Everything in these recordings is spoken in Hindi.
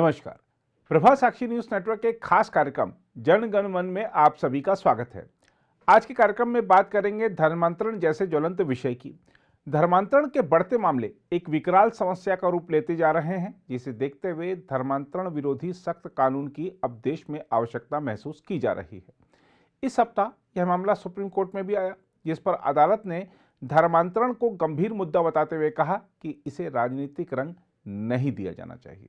नमस्कार। प्रभा साक्षी न्यूज नेटवर्क के खास कार्यक्रम जन गण मन में आप सभी का स्वागत है। आज के कार्यक्रम में बात करेंगे धर्मांतरण जैसे ज्वलंत विषय की। धर्मांतरण के बढ़ते मामले एक विकराल समस्या का रूप लेते जा रहे हैं, जिसे देखते हुए धर्मांतरण विरोधी सख्त कानून की अब देश में आवश्यकता महसूस की जा रही है। इस सप्ताह यह मामला सुप्रीम कोर्ट में भी आया, जिस पर अदालत ने धर्मांतरण को गंभीर मुद्दा बताते हुए कहा कि इसे राजनीतिक रंग नहीं दिया जाना चाहिए।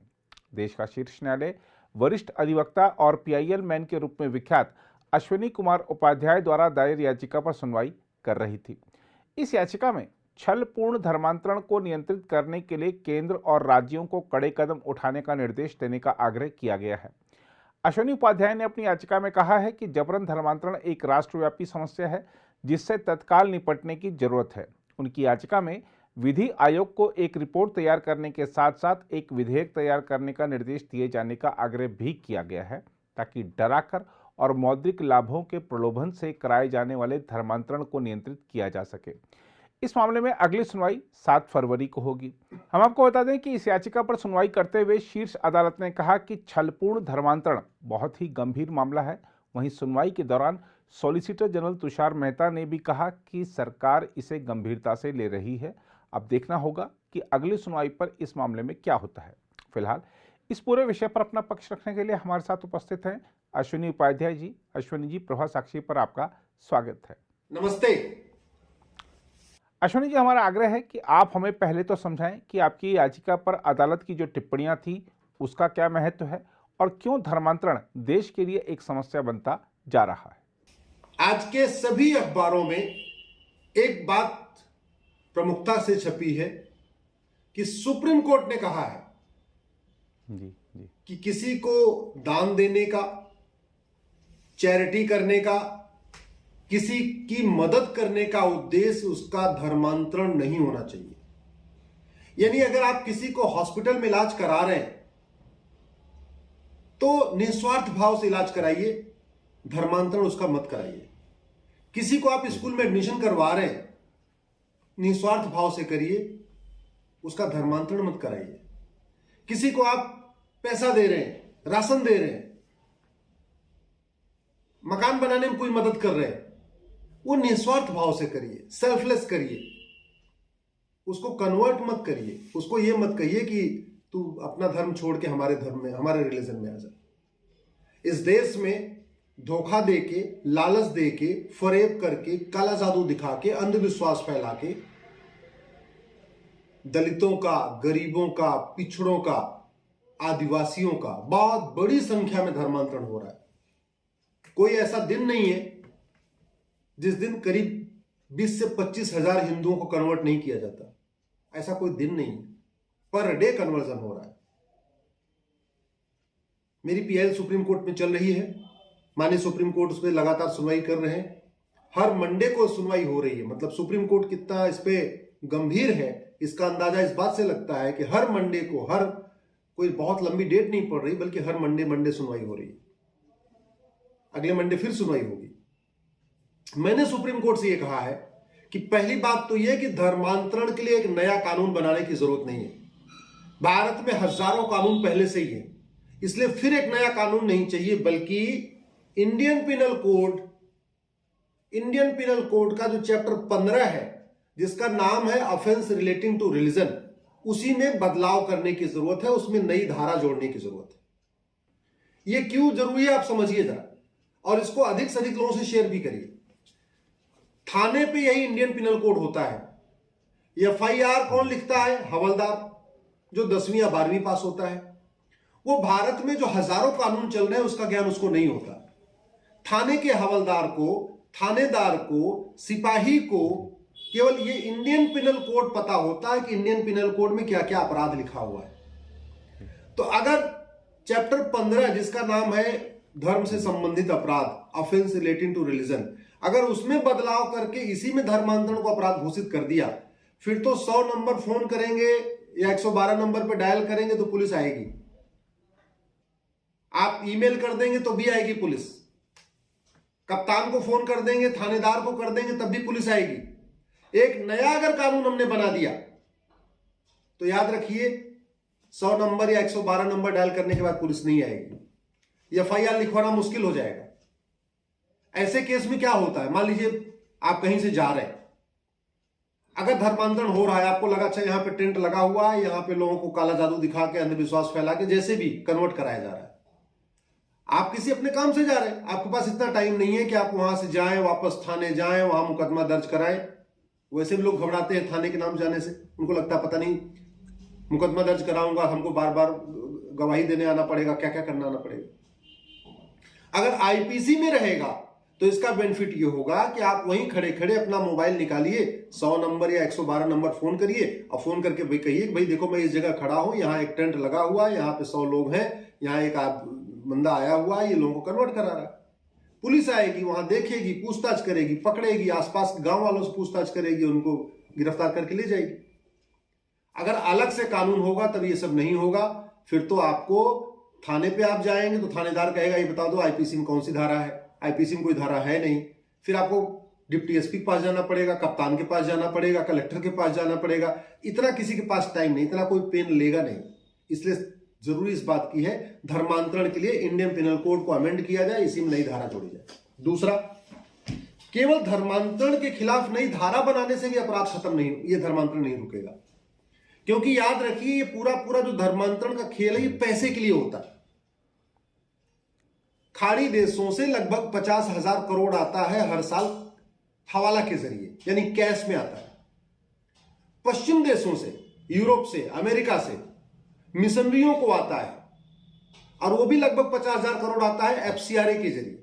देश का शीर्ष न्यायालय वरिष्ठ अधिवक्ता और पीआईएल मैन के रूप में विख्यात अश्विनी कुमार उपाध्याय द्वारा दायर याचिका पर सुनवाई कर रही थी। इस याचिका में छलपूर्ण धर्मांतरण को नियंत्रित करने के लिए केंद्र और राज्यों को कड़े कदम उठाने का निर्देश देने का आग्रह किया गया है। अश्विनी उपाध्याय ने अपनी याचिका में कहा है कि जबरन धर्मांतरण एक राष्ट्रव्यापी समस्या है, जिससे तत्काल निपटने की जरूरत है। उनकी याचिका में विधि आयोग को एक रिपोर्ट तैयार करने के साथ साथ एक विधेयक तैयार करने का निर्देश दिए जाने का आग्रह भी किया गया है, ताकि डराकर और मौद्रिक लाभों के प्रलोभन से कराए जाने वाले धर्मांतरण को नियंत्रित किया जा सके। इस मामले में अगली सुनवाई 7 फरवरी को होगी। हम आपको बता दें कि इस याचिका पर सुनवाई करते हुए शीर्ष अदालत ने कहा कि छलपूर्ण धर्मांतरण बहुत ही गंभीर मामला है। वहीं सुनवाई के दौरान सॉलिसिटर जनरल तुषार मेहता ने भी कहा कि सरकार इसे गंभीरता से ले रही है। अब देखना होगा कि अगली सुनवाई पर इस मामले में क्या होता है। फिलहाल इस पूरे विषय पर अपना पक्ष रखने के लिए हमारे साथ उपस्थित हैं अश्विनी उपाध्याय जी। अश्विनी जी, प्रभा साक्षी पर आपका स्वागत है। नमस्ते। अश्विनी जी, हमारा आग्रह है कि आप हमें पहले तो समझाएं कि आपकी याचिका पर अदालत की जो टिप्पणियां थी उसका क्या महत्व है और क्यों धर्मांतरण देश के लिए एक समस्या बनता जा रहा है। आज के सभी अखबारों में एक बात प्रमुखता से छपी है कि सुप्रीम कोर्ट ने कहा है जी कि किसी को दान देने का, चैरिटी करने का, किसी की मदद करने का उद्देश्य उसका धर्मांतरण नहीं होना चाहिए। यानी अगर आप किसी को हॉस्पिटल में इलाज करा रहे हैं तो निस्वार्थ भाव से इलाज कराइए, धर्मांतरण उसका मत कराइए। किसी को आप स्कूल में एडमिशन करवा रहे हैं, निस्वार्थ भाव से करिए, उसका धर्मांतरण मत कराइए। किसी को आप पैसा दे रहे हैं, राशन दे रहे हैं, मकान बनाने में कोई मदद कर रहे हैं, वो निस्वार्थ भाव से करिए, सेल्फलेस करिए, उसको कन्वर्ट मत करिए। उसको ये मत कहिए कि तू अपना धर्म छोड़ के हमारे धर्म में, हमारे रिलीजन में आ जा। इस देश में धोखा देके, लालच देके, फरेब करके, काला जादू दिखा के, अंधविश्वास फैला के दलितों का, गरीबों का, पिछड़ों का, आदिवासियों का बहुत बड़ी संख्या में धर्मांतरण हो रहा है। कोई ऐसा दिन नहीं है जिस दिन करीब 20 से 25 हजार हिंदुओं को कन्वर्ट नहीं किया जाता। ऐसा कोई दिन नहीं है। पर डे कन्वर्जन हो रहा है। मेरी पीआईएल सुप्रीम कोर्ट में चल रही है। माननीय सुप्रीम कोर्ट उस पर लगातार सुनवाई कर रहे हैं। हर मंडे को सुनवाई हो रही है। मतलब सुप्रीम कोर्ट कितना इस पे गंभीर है, इसका अंदाजा इस बात से लगता है कि हर मंडे को, हर कोई बहुत लंबी डेट नहीं पड़ रही, बल्कि हर मंडे सुनवाई हो रही है। अगले मंडे फिर सुनवाई होगी। मैंने सुप्रीम कोर्ट से यह कहा है कि पहली बात तो यह कि धर्मांतरण के लिए एक नया कानून बनाने की जरूरत नहीं है। भारत में हजारों कानून पहले से ही है, इसलिए फिर एक नया कानून नहीं चाहिए, बल्कि इंडियन पिनल कोड का जो चैप्टर 15 है, जिसका नाम है ऑफेंस रिलेटिंग टू रिलीजन, उसी में बदलाव करने की जरूरत है। उसमें नई धारा जोड़ने की जरूरत है। यह क्यों जरूरी है आप समझिए जरा, और इसको अधिक से अधिक लोगों से शेयर भी करिए। थाने पे यही इंडियन पिनल कोड होता है। एफआईआर कौन लिखता है? हवलदार, जो 10वीं या 12वीं पास होता है। वो भारत में जो हजारों कानून चल रहे हैं उसका ज्ञान उसको नहीं होता। थाने के हवलदार को, थानेदार को, सिपाही को केवल ये इंडियन पिनल कोड पता होता है कि इंडियन पिनल कोड में क्या क्या अपराध लिखा हुआ है। तो अगर चैप्टर 15 जिसका नाम है धर्म से संबंधित अपराध, ऑफेंस रिलेटिंग टू रिलीजन, अगर उसमें बदलाव करके इसी में धर्मांतरण को अपराध घोषित कर दिया, फिर तो 100 नंबर फोन करेंगे या 112 नंबर पर डायल करेंगे तो पुलिस आएगी। आप ईमेल कर देंगे तो भी आएगी पुलिस। कप्तान को फोन कर देंगे, थानेदार को कर देंगे, तब भी पुलिस आएगी। एक नया अगर कानून हमने बना दिया तो याद रखिए 100 नंबर या 112 नंबर डायल करने के बाद पुलिस नहीं आएगी, एफआईआर लिखवाना मुश्किल हो जाएगा। ऐसे केस में क्या होता है, मान लीजिए आप कहीं से जा रहे हैं, अगर धर्मांतरण हो रहा है, आपको लगा अच्छा यहां पे टेंट लगा हुआ है, यहां पे लोगों को काला जादू दिखा के अंधविश्वास फैला के जैसे भी कन्वर्ट कराया जा रहा है, आप किसी अपने काम से जा रहे हैं, आपके पास इतना टाइम नहीं है कि आप वहां से जाएं, वापस थाने जाएं, वहां मुकदमा दर्ज कराएं। वैसे भी लोग घबराते हैं थाने के नाम जाने से, उनको लगता है पता नहीं मुकदमा दर्ज कराऊंगा, हमको बार बार गवाही देने आना पड़ेगा, क्या क्या करना आना पड़ेगा। अगर आईपीसी में रहेगा तो इसका बेनिफिट ये होगा कि आप वहीं खड़े खड़े अपना मोबाइल निकालिए, 100 नंबर या 112 नंबर फोन करिए और फोन करके भाई कहिए भाई देखो मैं इस जगह खड़ा हूं, यहाँ एक टेंट लगा हुआ है, यहाँ पे 100 लोग हैं, यहाँ एक बंदा आया हुआ है, ये लोगों को कन्वर्ट करा रहा है। पुलिस आएगी, वहां देखेगी, पूछताछ करेगी, पकड़ेगी, आसपास गांव वालों से पूछताछ करेगी, उनको गिरफ्तार करके ले जाएगी। अगर अलग से कानून होगा तब ये सब नहीं होगा, फिर तो आपको थाने पे आप जाएंगे तो थानेदार कहेगा ये बता दो आईपीसी में कौन सी धारा है, आईपीसी में कोई धारा है नहीं, फिर आपको डिप्टी एसपी के पास जाना पड़ेगा, कप्तान के पास जाना पड़ेगा, कलेक्टर के पास जाना पड़ेगा। इतना किसी के पास टाइम नहीं, इतना कोई पेन लेगा नहीं। इसलिए जरूरी इस बात की है धर्मांतरण के लिए इंडियन पिनल कोड को अमेंड किया जाए, इसी में नई धारा जोड़ी जाए। दूसरा, केवल धर्मांतरण के खिलाफ नई धारा बनाने से भी अपराध खत्म नहीं, ये धर्मांतरण नहीं रुकेगा। क्योंकि याद रखिए ये पूरा जो धर्मांतरण का खेल है ये पैसे के लिए होता है। खाड़ी देशों से लगभग 50,000 करोड़ आता है हर साल हवाला के जरिए, यानी कैश में आता है। पश्चिम देशों से, यूरोप से, अमेरिका से मिशनरियों को आता है और वो भी लगभग 50,000 करोड़ आता है एफसीआरए के जरिए।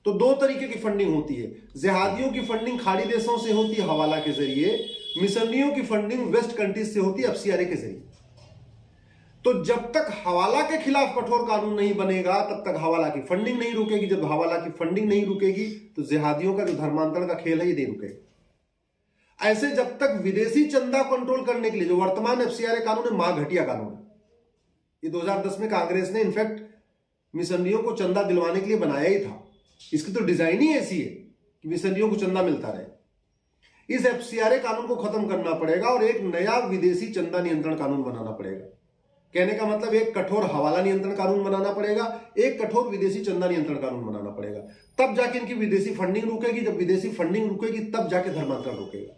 तो दो तरीके की फंडिंग होती है, जिहादियों की फंडिंग खाड़ी देशों से होती है हवाला के जरिए, मिशनरियों की फंडिंग वेस्ट कंट्रीज से होती है एफसीआरए के जरिए। तो जब तक हवाला के खिलाफ कठोर कानून नहीं बनेगा तब तक हवाला की फंडिंग नहीं रुकेगी। जब हवाला की फंडिंग नहीं रुकेगी तो जिहादियों का जो धर्मांतरण का खेल है ये नहीं रुकेगा। ऐसे जब तक विदेशी चंदा कंट्रोल करने के लिए जो वर्तमान एफसीआरए कानून है मां घटिया कानून है, ये 2010 में कांग्रेस ने इनफैक्ट मिशनरियों को चंदा दिलवाने के लिए बनाया ही था। इसकी तो डिजाइन ही ऐसी है कि मिशनरियों को चंदा मिलता रहे। इस एफसीआरए कानून को खत्म करना पड़ेगा और एक नया विदेशी चंदा नियंत्रण कानून बनाना पड़ेगा। कहने का मतलब एक कठोर हवाला नियंत्रण कानून बनाना पड़ेगा, एक कठोर विदेशी चंदा नियंत्रण कानून बनाना पड़ेगा, तब जाके इनकी विदेशी फंडिंग रुकेगी। जब विदेशी फंडिंग रुकेगी तब जाके धर्मांतरण रुकेगा।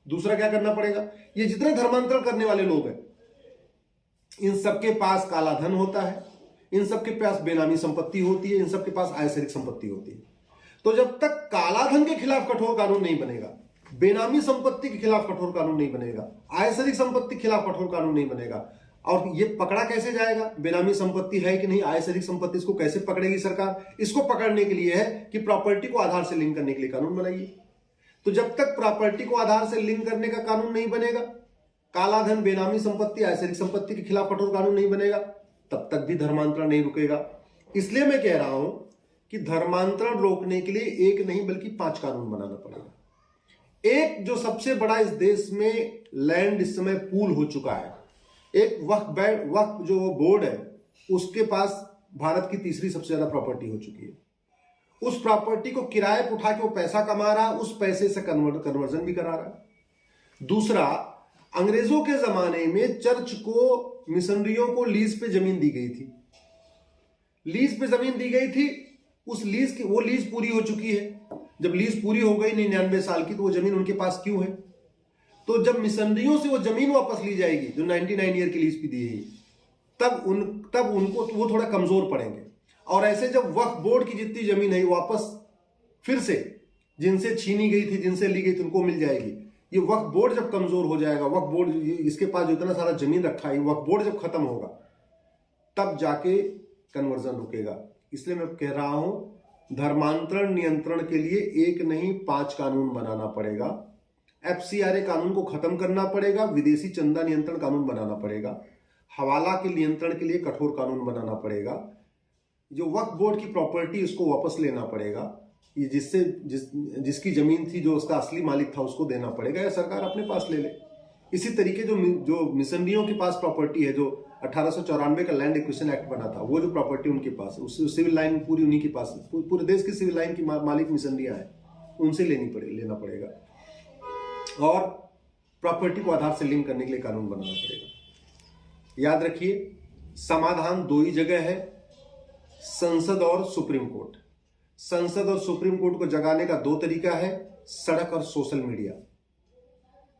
दूसरा क्या करना पड़ेगा, ये जितने धर्मांतरण करने वाले लोग हैं इन सबके पास काला धन होता है, इन सबके पास बेनामी संपत्ति होती है, इन सबके पास आयसरिक संपत्ति होती है। तो जब तक काला धन के खिलाफ कठोर कानून नहीं बनेगा, बेनामी संपत्ति के खिलाफ कठोर कानून नहीं बनेगा, आयसरिक संपत्ति के खिलाफ कठोर कानून नहीं बनेगा, और ये पकड़ा कैसे जाएगा, बेनामी संपत्ति है कि नहीं, आयसरिक संपत्ति, इसको कैसे पकड़ेगी सरकार? इसको पकड़ने के लिए है कि प्रॉपर्टी को आधार से लिंक करने के लिए कानून बनाइए। तो जब तक प्रॉपर्टी को आधार से लिंक करने का कानून नहीं बनेगा, काला धन, बेनामी संपत्ति, आयसरिक संपत्ति के खिलाफ कठोर कानून नहीं बनेगा, तब तक भी धर्मांतरण नहीं रुकेगा। इसलिए मैं कह रहा हूं कि धर्मांतरण रोकने के लिए एक नहीं बल्कि 5 कानून बनाना पड़ेगा। एक जो सबसे बड़ा इस देश में लैंड इस समय पूल हो चुका है, एक वक्फ जो बोर्ड है उसके पास भारत की तीसरी सबसे ज्यादा प्रॉपर्टी हो चुकी है। उस प्रॉपर्टी को किराए पर उठा के वो पैसा कमा रहा है, उस पैसे से कन्वर्जन भी करा रहा है। दूसरा, अंग्रेजों के जमाने में चर्च को, मिशनरियों को लीज पे जमीन दी गई थी, लीज पे जमीन दी गई थी, उस लीज की वो लीज पूरी हो चुकी है। जब लीज पूरी हो गई 99 साल की, तो वो जमीन उनके पास क्यों है? तो जब मिशनरियों से वो जमीन वापस ली जाएगी जो 99 ईयर की लीज पे दी है, तब उनको वो थोड़ा कमजोर पड़ेंगे। और ऐसे जब वक्फ बोर्ड की जितनी जमीन है वापस फिर से जिनसे छीनी गई थी, जिनसे ली गई थी, उनको मिल जाएगी। ये वक्फ बोर्ड जब कमजोर हो जाएगा, वक्फ बोर्ड इसके पास जो इतना सारा जमीन रखा है, वक्फ बोर्ड जब खत्म होगा तब जाके कन्वर्जन रुकेगा। इसलिए मैं कह रहा हूं धर्मांतरण नियंत्रण के लिए एक नहीं 5 कानून बनाना पड़ेगा। एफसीआरए कानून को खत्म करना पड़ेगा, विदेशी चंदा नियंत्रण कानून बनाना पड़ेगा, हवाला के नियंत्रण के लिए कठोर कानून बनाना पड़ेगा, जो वक्फ बोर्ड की प्रॉपर्टी उसको वापस लेना पड़ेगा, ये जिसकी जमीन थी जो उसका असली मालिक था उसको देना पड़ेगा या सरकार अपने पास ले ले। इसी तरीके जो मिशनरियों के पास प्रॉपर्टी है, जो 1894 का लैंड एक्विजिशन एक्ट बना था, वो जो प्रॉपर्टी उनके पास है, उस सिविल लाइन पूरी उन्हीं के पास है, पूरे देश की सिविल लाइन की मालिक मिशनरियां हैं, उनसे लेना पड़ेगा। और प्रॉपर्टी को आधार से लिंक करने के लिए कानून बनाना पड़ेगा। याद रखिए, समाधान दो ही जगह है, संसद और सुप्रीम कोर्ट। संसद और सुप्रीम कोर्ट को जगाने का दो तरीका है, सड़क और सोशल मीडिया।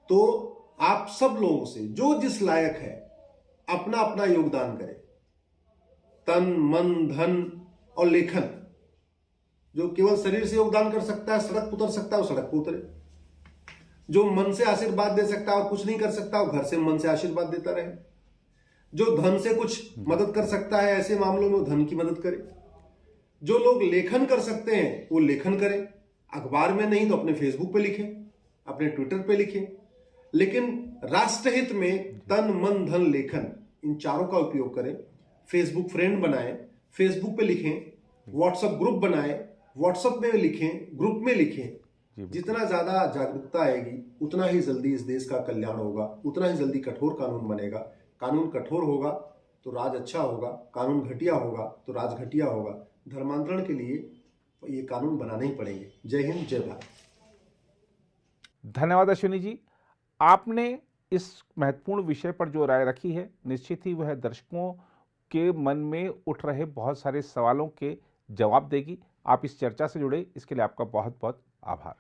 तो आप सब लोगों से जो जिस लायक है अपना अपना योगदान करें, तन मन धन और लेखन। जो केवल शरीर से योगदान कर सकता है, सड़क पर उतर सकता है, वो सड़क पर उतरे। जो मन से आशीर्वाद दे सकता है और कुछ नहीं कर सकता, वो घर से मन से आशीर्वाद देता रहे। जो धन से कुछ मदद कर सकता है, ऐसे मामलों में वो धन की मदद करे। जो लोग लेखन कर सकते हैं वो लेखन करें, अखबार में नहीं तो अपने फेसबुक पे लिखें, अपने ट्विटर पे लिखें, लेकिन राष्ट्रहित में तन मन धन लेखन, इन चारों का उपयोग करें। फेसबुक फ्रेंड बनाएं, फेसबुक पे लिखें, व्हाट्सएप ग्रुप बनाएं, व्हाट्सएप में लिखें, ग्रुप में लिखें। जितना ज्यादा जागरूकता आएगी उतना ही जल्दी इस देश का कल्याण होगा, उतना ही जल्दी कठोर कानून बनेगा। कानून कठोर होगा तो राज अच्छा होगा, कानून घटिया होगा तो राज घटिया होगा। धर्मांतरण के लिए ये कानून बनाने ही पड़ेंगे। जय हिंद, जय भारत। धन्यवाद अश्विनी जी, आपने इस महत्वपूर्ण विषय पर जो राय रखी है, निश्चित ही वह दर्शकों के मन में उठ रहे बहुत सारे सवालों के जवाब देगी। आप इस चर्चा से जुड़े, इसके लिए आपका बहुत बहुत आभार।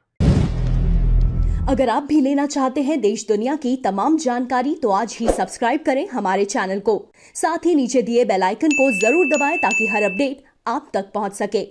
अगर आप भी लेना चाहते हैं देश दुनिया की तमाम जानकारी तो आज ही सब्सक्राइब करें हमारे चैनल को। साथ ही नीचे दिए बेल आइकन को जरूर दबाएं ताकि हर अपडेट आप तक पहुंच सके।